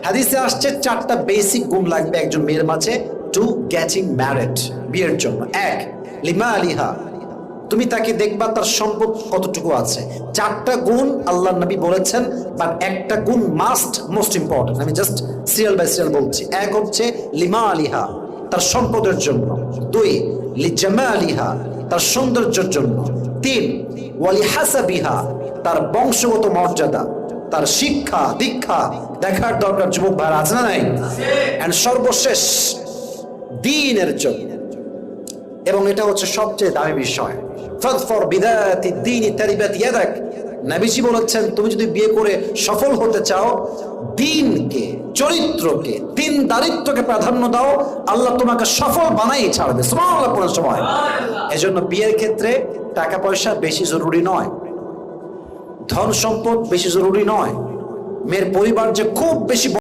হাদিসে আসছে 4টা বেসিক গুণ লাগবে একজন মেয়ের মাঝে টু গেটিং ম্যারিড, বিয়ের জন্য। এক, লিমা আলিহা, তুমি তাকে দেখবা তার সম্পদ কতটুকু আছে। 4টা গুণ আল্লাহ নবী বলেছেন, বাট একটা গুণ মাস্ট, মোস্ট ইম্পর্টেন্ট। আমি জাস্ট সিরিয়াল বাই সিরিয়াল বলছি। এক হচ্ছে লিমা আলিহা, তার সম্পদের জন্য। 2, লিজামা আলিহা, তার সৌন্দর্যের জন্য। 3, ওয়ালি হাসাবিহা, তার বংশগত মর্যাদা, তার শিক্ষা দীক্ষা দেখার দরকার। যুবক ভাইরা আছে না নাই? এন্ড সর্বশেষ দ্বীনের জন্য। এবং এটা হচ্ছে সবচেয়ে দামি বিষয়। ফাযফর বিযাতি দ্বীনি তারিবাত ইয়াদাক। নবীজি বলেছেন, তুমি যদি বিয়ে করে সফল হতে চাও, দ্বীনকে, চরিত্রকে, দ্বীনদারিত্বকে প্রাধান্য দাও, আল্লাহ তোমাকে সফল বানাই ছাড়বে। সুবহানাল্লাহ পড়ার সময়। এজন্য বিয়ের ক্ষেত্রে টাকা পয়সা বেশি জরুরি নয়, ধন সম্পদ বেশি জরুরি নয়, মেয়ের পরিবার যে খুব বেশি